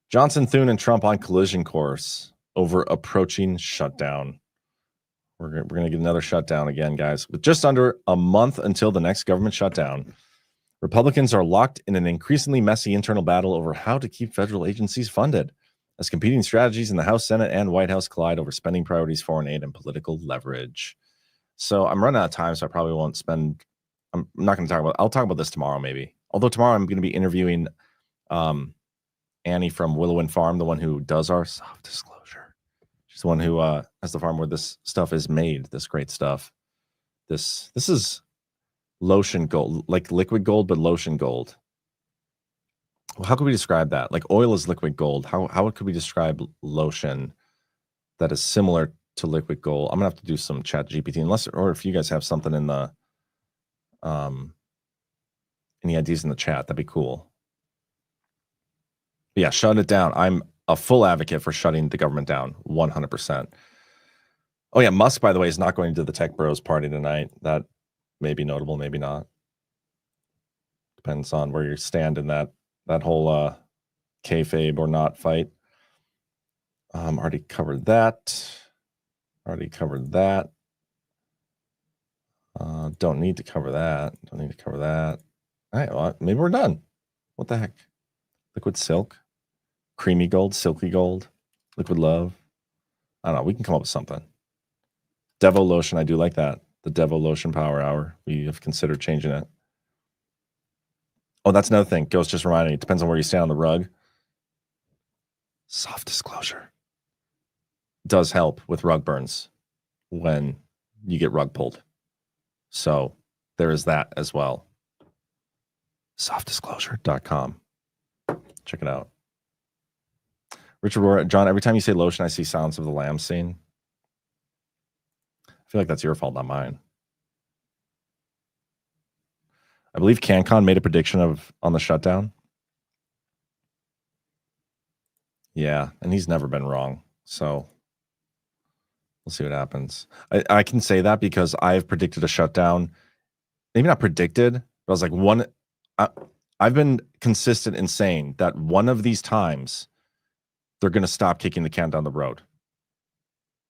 Johnson, Thune, and Trump on collision course over approaching shutdown. We're going to get another shutdown again, guys. With just under a month until the next government shutdown, Republicans are locked in an increasingly messy internal battle over how to keep federal agencies funded, as competing strategies in the House, Senate, and White House collide over spending priorities, foreign aid, and political leverage. So I'm running out of time, so I probably won't spend. I'm not going to talk about. I'll talk about this tomorrow, maybe. Although tomorrow I'm going to be interviewing Annie from Willow and Farm, the one who does our self-disclosure. She's the one who has the farm where this stuff is made. This great stuff. This is lotion gold, like liquid gold, but lotion gold. Well, how could we describe that? Like oil is liquid gold. How could we describe lotion that is similar to liquid gold? I'm gonna have to do some chat GPT, unless, or if you guys have something in the any ideas in the chat, that'd be cool. But yeah, shut it down. I'm a full advocate for shutting the government down, 100%. Oh yeah, Musk, by the way, is not going to the Tech Bros party tonight. That may be notable, maybe not. Depends on where you stand in that whole kayfabe or not fight. Already covered that. Don't need to cover that. All right, well, maybe we're done. What the heck? Liquid silk, creamy gold, silky gold, liquid love. I don't know. We can come up with something. Devo lotion. I do like that. The Devo lotion power hour. We have considered changing it. Oh, that's another thing. Ghost just reminded me. It depends on where you stand on the rug. soft disclosure does help with rug burns when you get rug pulled. So there is that as well. Softdisclosure.com. Check it out. Richard Rohr, John, every time you say lotion, I see Silence of the Lambs scene. I feel like that's your fault, not mine. I believe CanCon made a prediction on the shutdown. Yeah, and he's never been wrong. So we'll see what happens. I can say that because I've predicted a shutdown. Maybe not predicted, but I was like I've been consistent in saying that one of these times they're going to stop kicking the can down the road.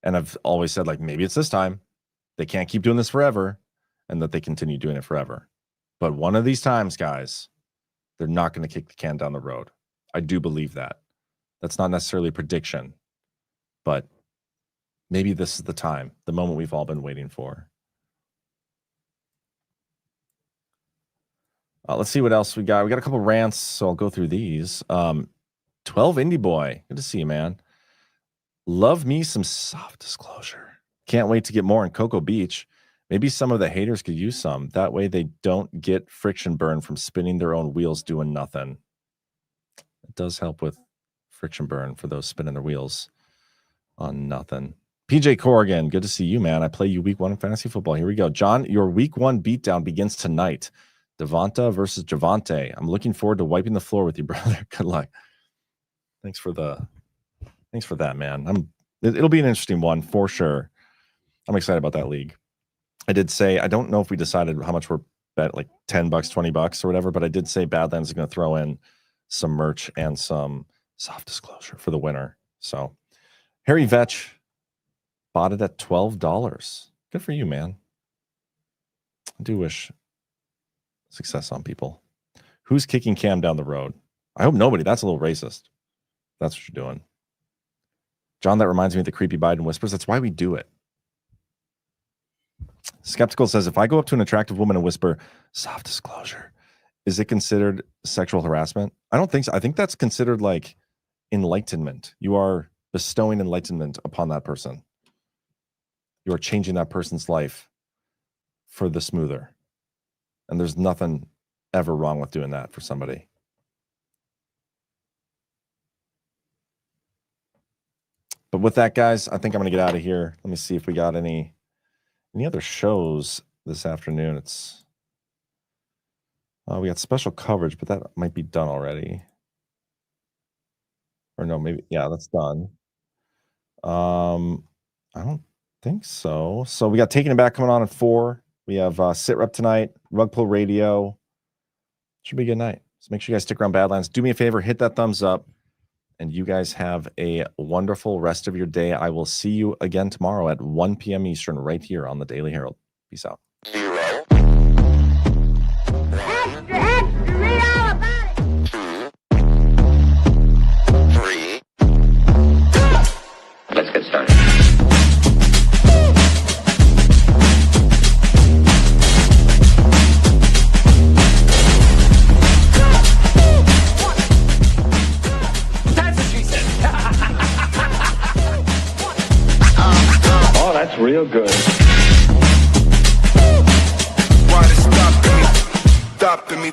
And I've always said, like, maybe it's this time. They can't keep doing this forever, and that they continue doing it forever. But one of these times, guys, they're not going to kick the can down the road. I do believe that. That's not necessarily a prediction, but maybe this is the time, the moment we've all been waiting for. Let's see what else we got. We got a couple rants, so I'll go through these. 12 Indie Boy. Good to see you, man. Love me some soft disclosure. Can't wait to get more in Cocoa Beach. Maybe some of the haters could use some. That way they don't get friction burn from spinning their own wheels doing nothing. It does help with friction burn for those spinning their wheels on nothing. PJ Corrigan, good to see you, man. I play you week 1 in fantasy football. Here we go. John, your week 1 beatdown begins tonight. Devonta versus Javante. I'm looking forward to wiping the floor with you, brother. Good luck. Thanks for that, man. It'll be an interesting one for sure. I'm excited about that league. I did say, I don't know if we decided how much we're bet, like $10, $20 or whatever, but I did say Badlands is going to throw in some merch and some soft disclosure for the winner. So Harry Vetch bought it at $12. Good for you, man. I do wish success on people. Who's kicking Cam down the road? I hope nobody. That's a little racist. That's what you're doing. John, that reminds me of the creepy Biden whispers. That's why we do it. Skeptical says, if I go up to an attractive woman and whisper, soft disclosure, is it considered sexual harassment? I don't think so. I think that's considered like enlightenment. You are bestowing enlightenment upon that person. You are changing that person's life for the smoother. And there's nothing ever wrong with doing that for somebody. But with that, guys, I think I'm going to get out of here. Let me see if we got any other shows this afternoon. It's we got special coverage, but that might be done already. Or no, maybe, yeah, that's done. I don't think so. So we got Taking It Back coming on at 4. We have Sit Rep tonight, Rug Pull Radio. Should be a good night. So make sure you guys stick around Badlands. Do me a favor, hit that thumbs up. And you guys have a wonderful rest of your day. I will see you again tomorrow at 1 p.m. Eastern right here on the Daily Herald. Peace out. Read all about it. 2, 3. Let's get started. Oh, that's real good. Why they stopping me? Stopping me.